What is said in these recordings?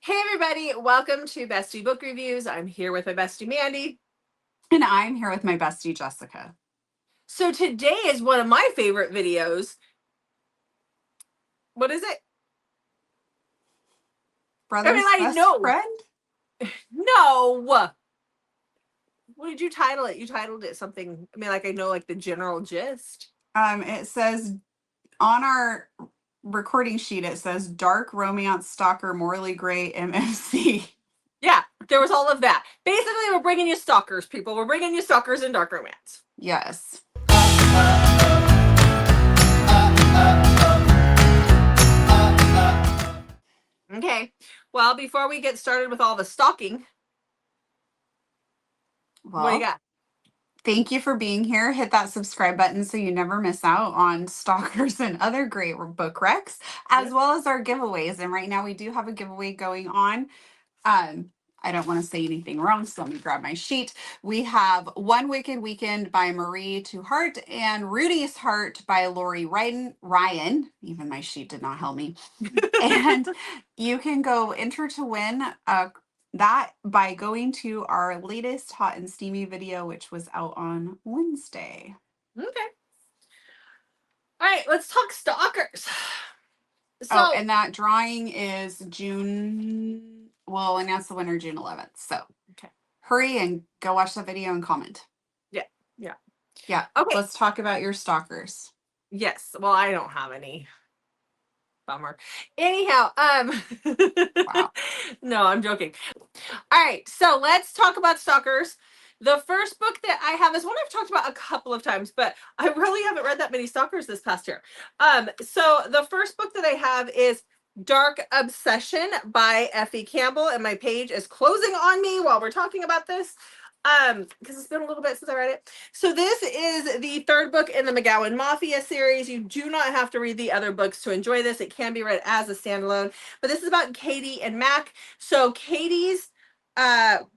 Hey everybody, welcome to Bestie Book Reviews. I'm here with my bestie Mandy. And I'm here with my bestie, Jessica. So today is one of my favorite videos. What is it? Brother's I best know. friend? No. What did you title it? You titled it something. I know like the general gist. It says on our recording sheet, it says dark romance stalker, morally gray MMC. Yeah, there was all of that. Basically, we're bringing you stalkers, people. We're bringing you stalkers and dark romance. Yes. Okay. Well, before we get started with all the stalking, what do you Well, got? thank you for being here. Hit that subscribe button so you never miss out on Stalkers and other great book recs, as Yep. well as our giveaways. And right now we do have a giveaway going on. Um, I don't want to say anything wrong, so let me grab my sheet. We have One Wicked Weekend by Marie to Heart and Rudy's Heart by Lori Ryan. Even my sheet did not help me. And you can go enter to win that by going to our latest hot and steamy video, which was out on Wednesday. Okay. All right, let's talk stalkers. Oh, So, and that drawing is June. We'll announce the winner June 11th. So okay. hurry and go watch that video and comment. Yeah. Yeah. Yeah. Okay. Let's talk about your stalkers. Yes. Well, I don't have any. Bummer. Anyhow, Wow. no, I'm joking. All right, so let's talk about stalkers. The first book that I have is one I've talked about a couple of times, but I really haven't read that many stalkers this past year. So the first book that I have is Dark Obsession by Effie Campbell, and my page is closing on me while we're talking about this. Because it's been a little bit since I read it. So this is the third book in the McGowan Mafia series. You do not have to read the other books to enjoy this. It can be read as a standalone, but this is about Katie and Mac. So Katie's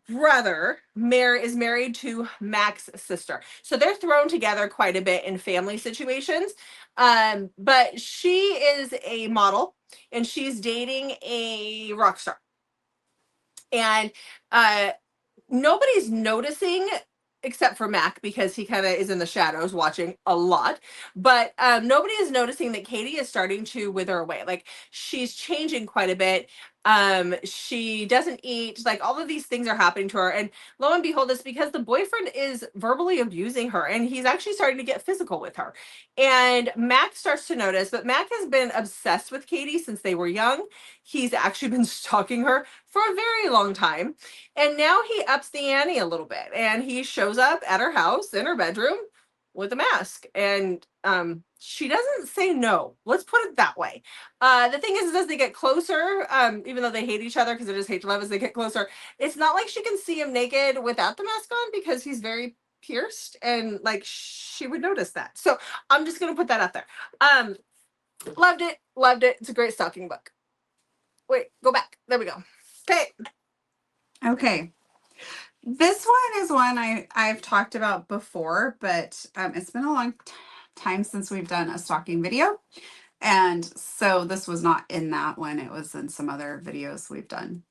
brother is married to Mac's sister, so they're thrown together quite a bit in family situations. But she is a model and she's dating a rock star, and nobody's noticing except for Mac because he kind of is in the shadows watching a lot. But nobody is noticing that Katie is starting to wither away. Like she's changing quite a bit. She doesn't eat. Like all of these things are happening to her. And lo and behold, it's because the boyfriend is verbally abusing her and he's actually starting to get physical with her. And Mac starts to notice, but Mac has been obsessed with Katie since they were young. He's actually been stalking her for a very long time. And now he ups the ante a little bit and he shows up at her house in her bedroom with a mask. And she doesn't say no. Let's put it that way. The thing is as they get closer, even though they hate each other because it is hate to love as they get closer, it's not like she can see him naked without the mask on because he's very pierced and like she would notice that. So I'm just gonna put that out there. Loved it, loved it. It's a great stalking book. Wait, go back. There we go. Okay. Okay. This one is one I've talked about before, but it's been a long time since we've done a stalking video. And so this was not in that one. It was in some other videos we've done.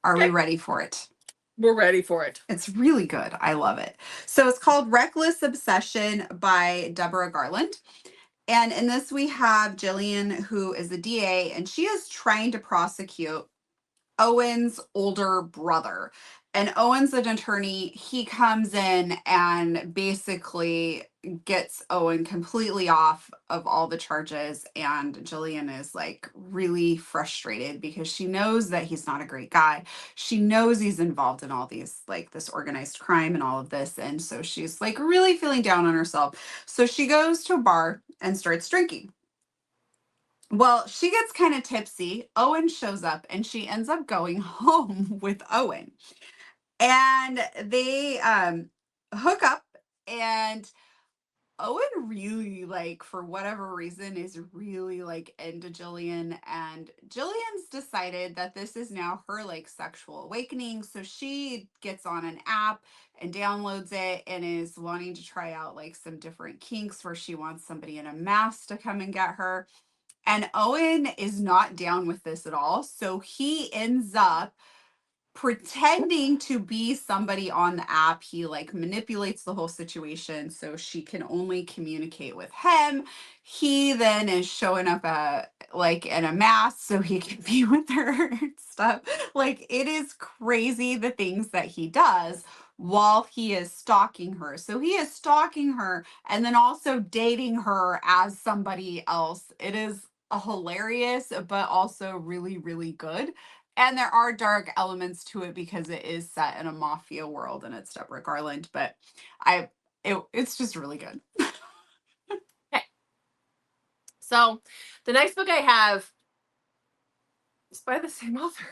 Are we Okay. ready for it? We're ready for it. It's really good. I love it. So it's called Reckless Obsession by Deborah Garland. And in this, we have Jillian, who is the DA, and she is trying to prosecute Owen's older brother. And Owen's an attorney. He comes in and basically gets Owen completely off of all the charges. And Jillian is like really frustrated because she knows that he's not a great guy. She knows he's involved in all these, like this organized crime and all of this. And so she's like really feeling down on herself. So she goes to a bar and starts drinking. Well, she gets kind of tipsy. Owen shows up and she ends up going home with Owen. And they hook up, and Owen really, like, for whatever reason, is really like into Jillian. And Jillian's decided that this is now her like sexual awakening. So she gets on an app and downloads it and is wanting to try out like some different kinks where she wants somebody in a mask to come and get her. And Owen is not down with this at all. So he ends up pretending to be somebody on the app. He like manipulates the whole situation so she can only communicate with him. He then is showing up like in a mask so he can be with her and stuff. Like it is crazy the things that he does while he is stalking her. So he is stalking her and then also dating her as somebody else. It is a hilarious but also really really good, and there are dark elements to it because it is set in a mafia world and it's Deborah Garland, but it's just really good. Okay. So the next book I have is by the same author.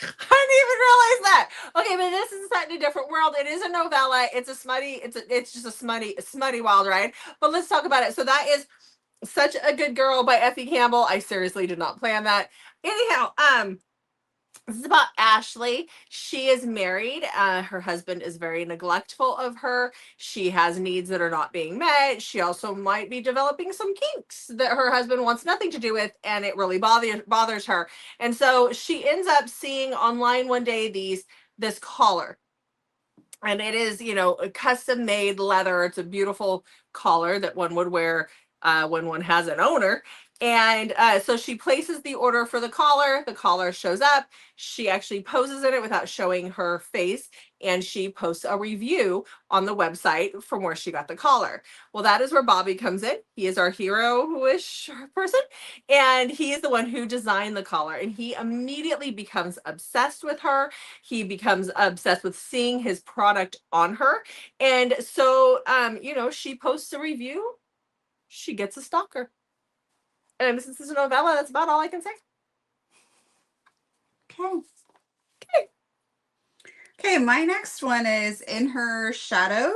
I didn't even realize that. Okay, but this is set in a different world. It is a novella. It's a smutty, it's just a smutty wild ride. But let's talk about it. So that is Such a Good Girl by Effie Campbell. I seriously did not plan that. Anyhow, this is about Ashley. She is married. Her husband is very neglectful of her. She has needs that are not being met. She also might be developing some kinks that her husband wants nothing to do with, and it really bothers her. And so she ends up seeing online one day this collar. And it is, a custom made leather. It's a beautiful collar that one would wear when one has an owner. And so she places the order for the collar. The collar shows up. She actually poses in it without showing her face. And she posts a review on the website from where she got the collar. Well, that is where Bobby comes in. He is our hero-ish person. And he is the one who designed the collar. And he immediately becomes obsessed with her. He becomes obsessed with seeing his product on her. And so, she posts a review. She gets a stalker. And since it's a novella, that's about all I can say. Okay, my next one is In Her Shadow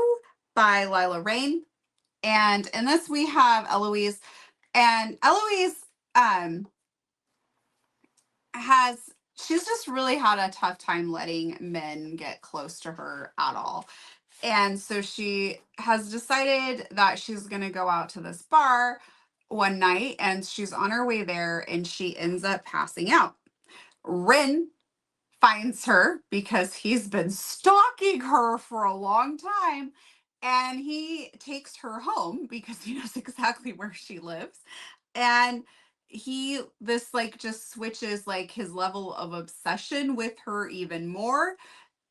by Lila Rain. And in this we have Eloise. And Eloise she's just really had a tough time letting men get close to her at all. And so she has decided that she's going to go out to this bar one night, and she's on her way there and she ends up passing out. Rin finds her because he's been stalking her for a long time, and he takes her home because he knows exactly where she lives. And this like just switches like his level of obsession with her even more,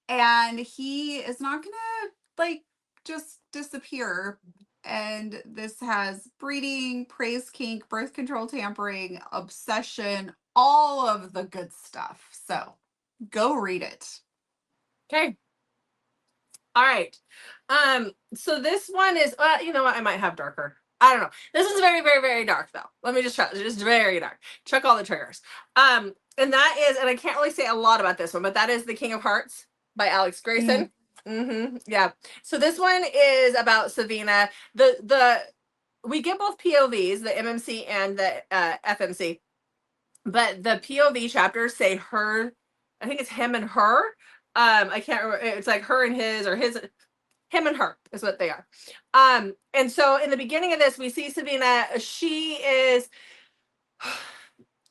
and he is not gonna like just disappear. And this has breeding, praise kink, birth control, tampering, obsession, all of the good stuff. So go read it. Okay. All right. So this one is, you know what? I might have darker. I don't know. This is very, very, very dark though. Let me just try. It's just very dark. Check all the triggers. And that is, and I can't really say a lot about this one, but that is The King of Hearts by Alex Grayson. Yeah. So this one is about Savina. We get both POVs, the MMC and the FMC, but the POV chapters say her. I think it's him and her. I can't remember. It's like her and his, or him and her is what they are. And so in the beginning of this, we see Savina.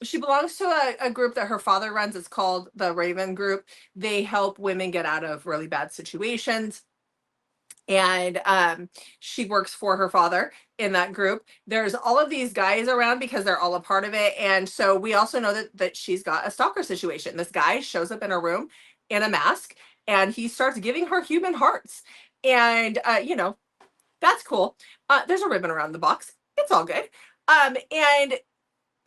She belongs to a group that her father runs. It's called the Raven Group. They help women get out of really bad situations. And she works for her father in that group. There's all of these guys around because they're all a part of it. And so we also know that she's got a stalker situation. This guy shows up in her room in a mask, and he starts giving her human hearts. And, that's cool. There's a ribbon around the box. It's all good. And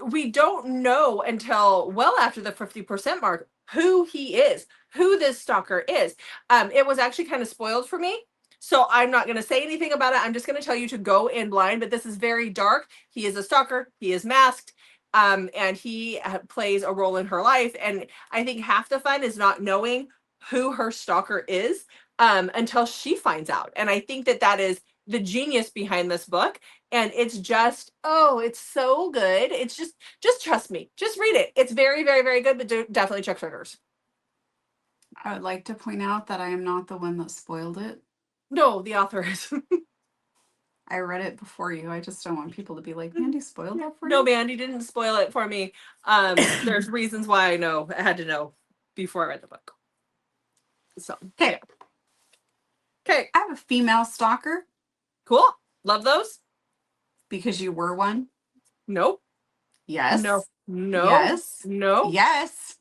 we don't know until well after the 50% mark who he is, who this stalker is. It was actually kind of spoiled for me. So I'm not going to say anything about it. I'm just going to tell you to go in blind, but this is very dark. He is a stalker. He is masked. And he plays a role in her life. And I think half the fun is not knowing who her stalker is until she finds out. And I think that is the genius behind this book. And it's just, it's so good. It's just trust me. Just read it. It's very, very, very good, but definitely check triggers. I would like to point out that I am not the one that spoiled it. No, the author is. I read it before you. I just don't want people to be like, Mandy spoiled that for No, you. Mandy didn't spoil it for me. There's reasons why I had to know before I read the book. So, Okay. Okay. I have a female stalker. Cool. Love those. Because you were one. Nope. Yes. No. No. Yes. No. Yes.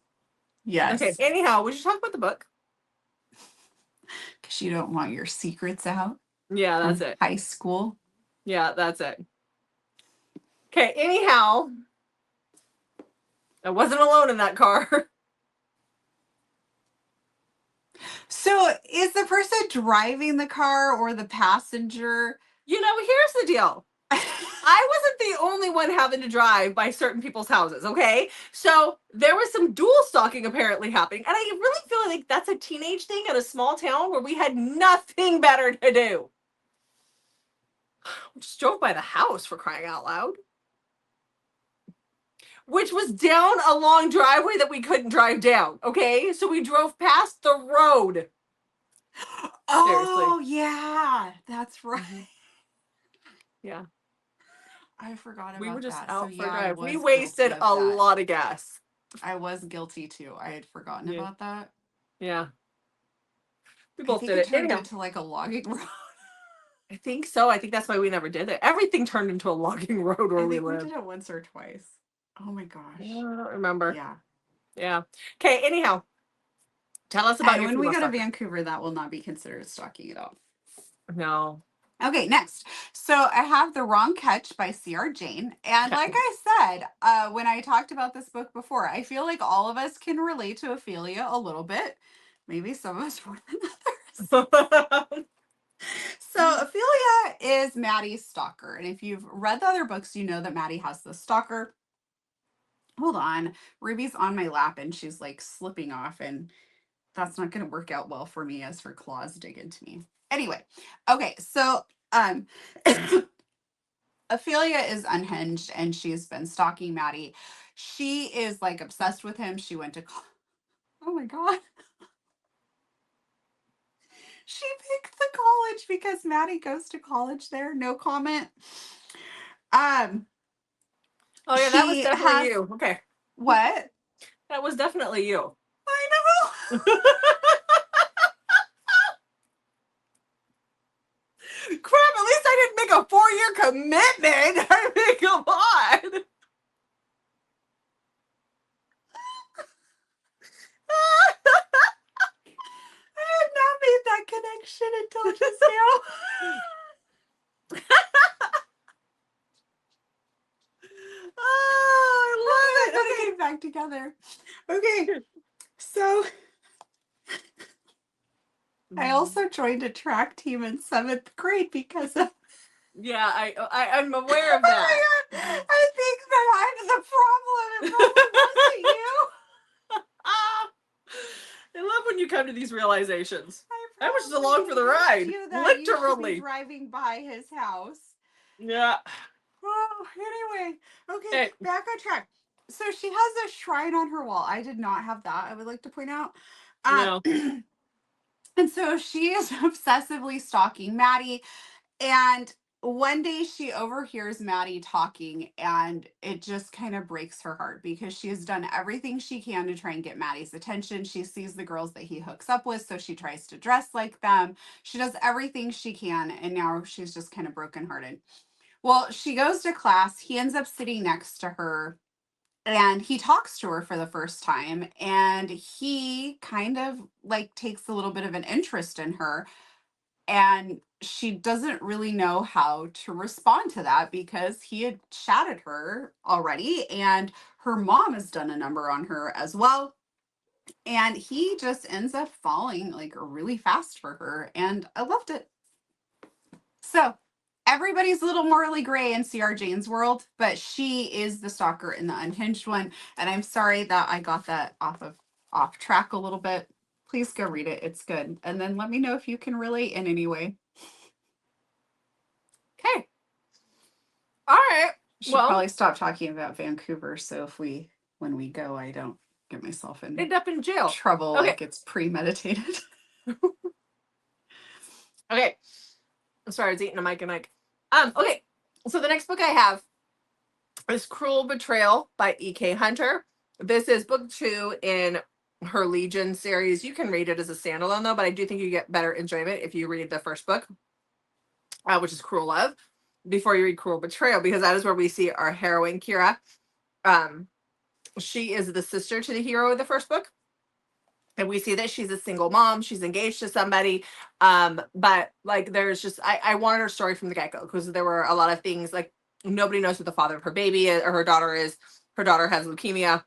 Yes. Okay. Anyhow, we should talk about the book. Because you don't want your secrets out. Yeah, that's it. High school. Yeah, that's it. Okay. Anyhow, I wasn't alone in that car. So is the person driving the car or the passenger? You know, here's the deal. I wasn't the only one having to drive by certain people's houses, okay? So there was some dual stalking apparently happening. And I really feel like that's a teenage thing in a small town where we had nothing better to do. We just drove by the house, for crying out loud. Which was down a long driveway that we couldn't drive down, okay? So we drove past the road. Oh, yeah. That's right. Mm-hmm. Yeah. I forgot about We were just that. out So for a yeah, drive. We wasted a lot of gas. I was guilty too. I had forgotten about that. Yeah. We I both think did it it. turned Anyhow. into like a logging road. I think so. I think that's why we never did it. Everything turned into a logging road where I we think we lived. did it once or twice. Oh my gosh. Yeah, I don't remember. Yeah. Yeah. Okay, anyhow. Tell us about And your when we go to stalker. Vancouver, that will not be considered stalking at all. No. Okay, next. So I have The Wrong Catch by C.R. Jane. And like I said, when I talked about this book before, I feel like all of us can relate to Ophelia a little bit. Maybe some of us more than others. So Ophelia is Maddie's stalker. And if you've read the other books, you know that Maddie has the stalker. Hold on. Ruby's on my lap and she's like slipping off, and that's not going to work out well for me as her claws dig into me. Anyway, okay, so Ophelia is unhinged and she's been stalking Maddie. She is like obsessed with him. She went to oh my god. She picked the college because Maddie goes to college there. No comment. Oh yeah, that was definitely you. Okay. What? That was definitely you. I know. Crap, at least I didn't make a 4-year commitment. I mean, come on. I had not made that connection until just now. Oh, I love it. Okay, get back together. Okay, so I also joined a track team in 7th grade because of. Yeah, I'm aware of that. Oh my god! I think that I'm the problem. It probably wasn't you. I love when you come to these realizations. I was just probably along for the ride. You that you should be Literally. driving by his house. Yeah. Oh, anyway. Okay, Hey. back on track. So she has a shrine on her wall. I did not have that, I would like to point out. No. And so she is obsessively stalking Maddie. And one day she overhears Maddie talking, and it just kind of breaks her heart because she has done everything she can to try and get Maddie's attention. She sees the girls that he hooks up with, so she tries to dress like them. She does everything she can, and now she's just kind of brokenhearted. Well, she goes to class. He ends up sitting next to her and he talks to her for the first time. And he kind of like takes a little bit of an interest in her. And she doesn't really know how to respond to that because he had chatted her already. And her mom has done a number on her as well. And he just ends up falling like really fast for her. And I loved it. So everybody's a little morally gray in CR Jane's world, but she is the stalker in the unhinged one. And I'm sorry that I got that off track a little bit. Please go read it. It's good. And then let me know if you can relate in any way. Okay. All right. Should probably stop talking about Vancouver so when we go, I don't get myself in end up in jail. Trouble like it's premeditated. Okay. I'm sorry, I was eating a Mike and Ike. Okay, so the next book I have is Cruel Betrayal by E.K. Hunter. This is book 2 in her Legion series. You can read it as a standalone though, but I do think you get better enjoyment if you read the first book, which is Cruel Love, before you read Cruel Betrayal, because that is where we see our heroine, Kira. She is the sister to the hero of the first book. And we see that she's a single mom. She's engaged to somebody. But like, there's just, I wanted her story from the get-go because there were a lot of things like nobody knows who the father of her baby is, or her daughter is. Her daughter has leukemia,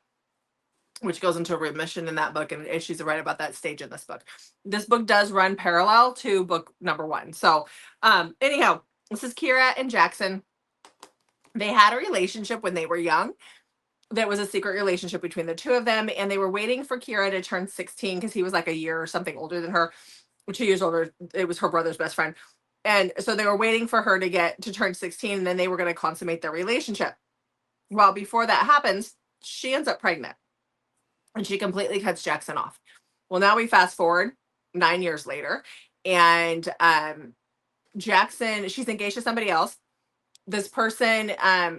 which goes into remission in that book. And she's right about that stage in this book. This book does run parallel to book number 1. So anyhow, this is Kira and Jackson. They had a relationship when they were young. That was a secret relationship between the two of them, and they were waiting for Kira to turn 16 because he was like a year or something older than her, 2 years older. It was her brother's best friend, and so they were waiting for her to get to turn 16, and then they were going to consummate their relationship. Well, before that happens, she ends up pregnant, and she completely cuts Jackson off. Well, now we fast forward 9 years later, and Jackson, she's engaged to somebody else. This person,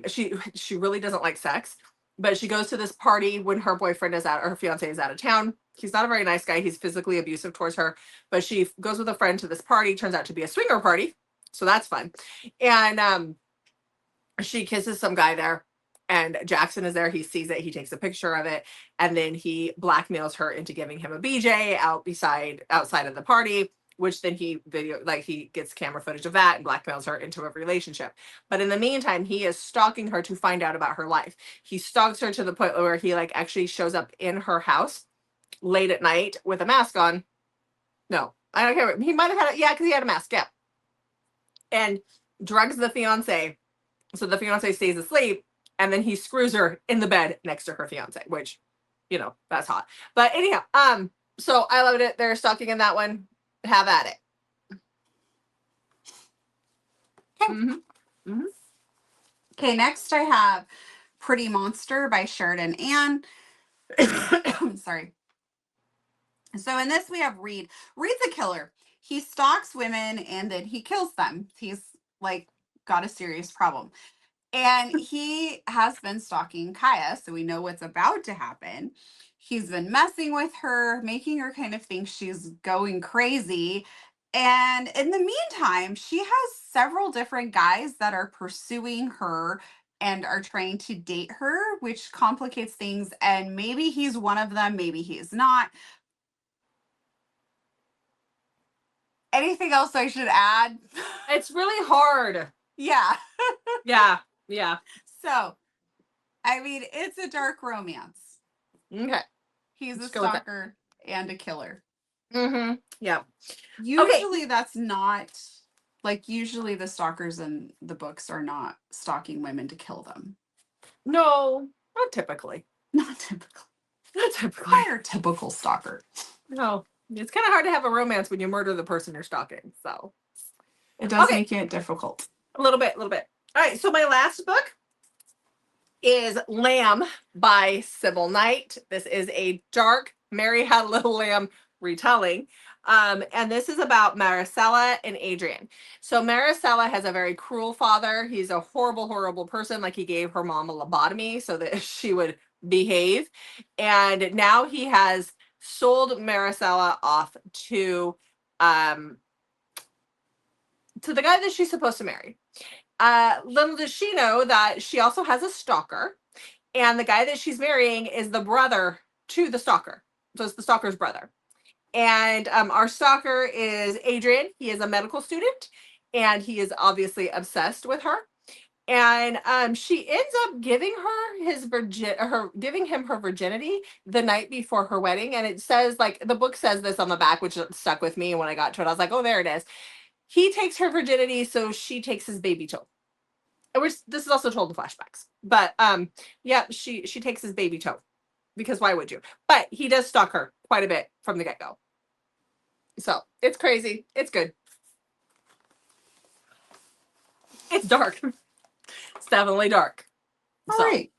she really doesn't like sex, but she goes to this party when her boyfriend is out, or her fiance is out of town. He's not a very nice guy. He's physically abusive towards her, but she goes with a friend to this party. Turns out to be a swinger party, so that's fun. And she kisses some guy there, and Jackson is there. He sees it. He takes a picture of it, and then he blackmails her into giving him a BJ outside of the party, which then he gets camera footage of that and blackmails her into a relationship. But in the meantime, he is stalking her to find out about her life. He stalks her to the point where he like actually shows up in her house late at night with a mask on. No, I don't care. He might have had it. Yeah, because he had a mask. Yeah. And drugs the fiance. So the fiance stays asleep, and then he screws her in the bed next to her fiance, which, that's hot. But anyhow, so I loved it. They're stalking in that one. Have at it. Okay. Mm-hmm. Mm-hmm. Okay, next I have Pretty Monster by Sheridan Ann. Sorry. So in this we have Reed. Reed's a killer. He stalks women and then he kills them. He's like got a serious problem. And he has been stalking Kaya, so we know what's about to happen. He's been messing with her, making her kind of think she's going crazy. And in the meantime, she has several different guys that are pursuing her and are trying to date her, which complicates things. And maybe he's one of them, maybe he's not. Anything else I should add? It's really hard. Yeah. Yeah. So, I mean, it's a dark romance. Okay. He's a stalker and a killer. Mm-hmm. Yeah. Usually that's not, like, usually the stalkers in the books are not stalking women to kill them. No, not typically. Not typically. Not typically. Quite a typical stalker. No. It's kind of hard to have a romance when you murder the person you're stalking, so. It does make it difficult. A little bit. All right, so my last book is Lamb by Sybil Knight. This is a dark Mary Had a Little Lamb retelling. And this is about Maricela and Adrian. So Maricela has a very cruel father. He's a horrible, horrible person. Like, he gave her mom a lobotomy so that she would behave. And now he has sold Maricela off to the guy that she's supposed to marry. Little does she know that she also has a stalker, and the guy that she's marrying is the brother to the stalker. So it's the stalker's brother. And our stalker is Adrian. He is a medical student, and he is obviously obsessed with her. And she ends up giving him her virginity the night before her wedding. And it says, like, the book says this on the back, which stuck with me. When I got to it, I was like, oh, there it is. He takes her virginity, so she takes his baby toe. Which, this is also told in flashbacks. But yeah, she takes his baby toe, because why would you? But he does stalk her quite a bit from the get-go. So it's crazy. It's good. It's dark. It's definitely dark. All right.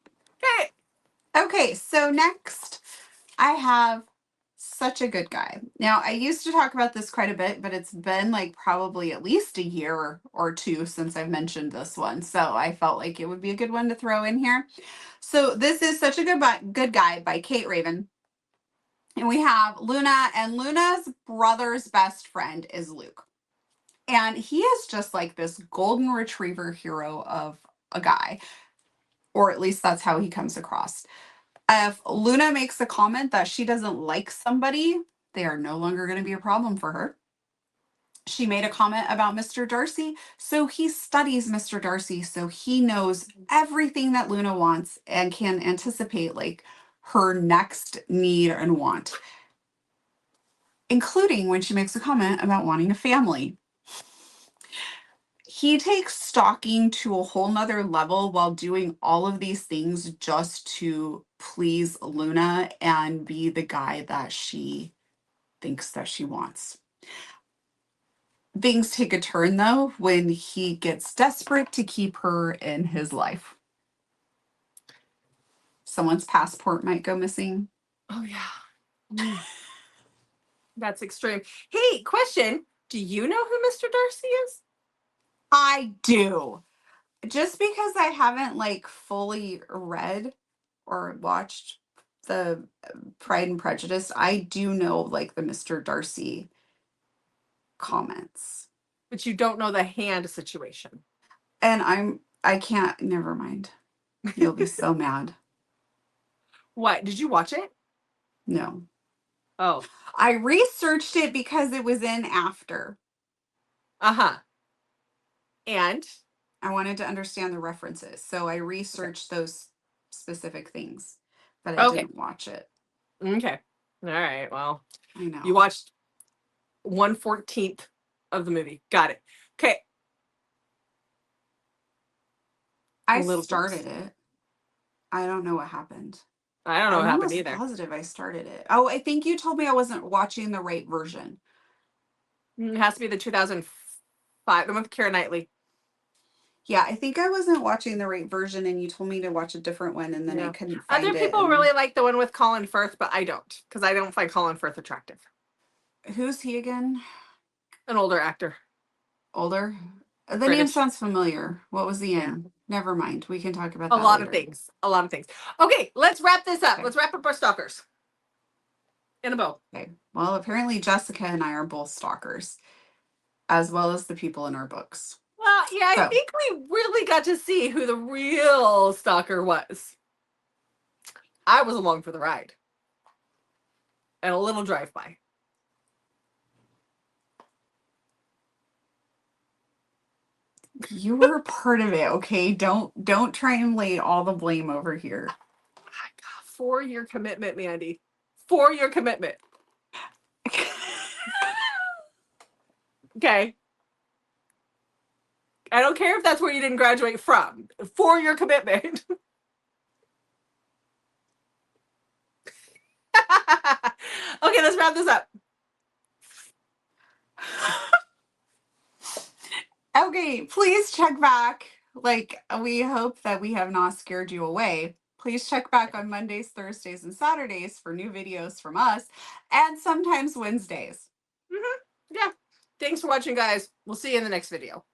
Okay. Okay, so next I have such a good guy. Now, I used to talk about this quite a bit, but it's been like probably at least a year or two since I've mentioned this one. So I felt like it would be a good one to throw in here. So this is Such a Good Guy by Kate Raven. And we have Luna, and Luna's brother's best friend is Luke. And he is just like this golden retriever hero of a guy, or at least that's how he comes across. If Luna makes a comment that she doesn't like somebody, they are no longer going to be a problem for her. She made a comment about Mr. Darcy, so he studies Mr. Darcy, so he knows everything that Luna wants and can anticipate like her next need and want, including when she makes a comment about wanting a family. He takes stalking to a whole nother level while doing all of these things just to please Luna and be the guy that she thinks that she wants. Things take a turn though when he gets desperate to keep her in his life. Someone's passport might go missing. Oh yeah. That's extreme. Hey, question. Do you know who Mr. Darcy is? I do. Just because I haven't like fully read or watched the Pride and Prejudice, I do know like the Mr. Darcy comments. But you don't know the hand situation. And I can't, never mind. You'll be so mad. What? Did you watch it? No. Oh. I researched it because it was in After. Uh-huh. And I wanted to understand the references. So I researched those specific things, but I didn't watch it. Okay. All right. Well, I know. you watched 1/14 of the movie. Got it. Okay. I started it. I don't know what happened. I don't know what happened either. I'm almost positive I started it. Oh, I think you told me I wasn't watching the right version. It has to be the 2005, the one with Keira Knightley. Yeah, I think I wasn't watching the right version, and you told me to watch a different one, and then I couldn't find it. Other people really like the one with Colin Firth, but I don't, because I don't find Colin Firth attractive. Who's he again? An older actor. Older? The name sounds familiar. What was he in? Never mind. We can talk about that a lot later. of things. A lot of things. Okay, let's wrap this up. Okay. Let's wrap up our stalkers. In a bow. Okay. Well, apparently Jessica and I are both stalkers, as well as the people in our books. Well, yeah, I think we really got to see who the real stalker was. I was along for the ride. And a little drive-by. You were a part of it, okay? Don't try and lay all the blame over here. 4-year commitment, Mandy. 4-year commitment. Okay. I don't care if that's where you didn't graduate from. 4-year commitment. Okay, let's wrap this up. Okay, please check back. Like, we hope that we have not scared you away. Please check back on Mondays, Thursdays, and Saturdays for new videos from us, and sometimes Wednesdays. Yeah. Thanks for watching, guys. We'll see you in the next video.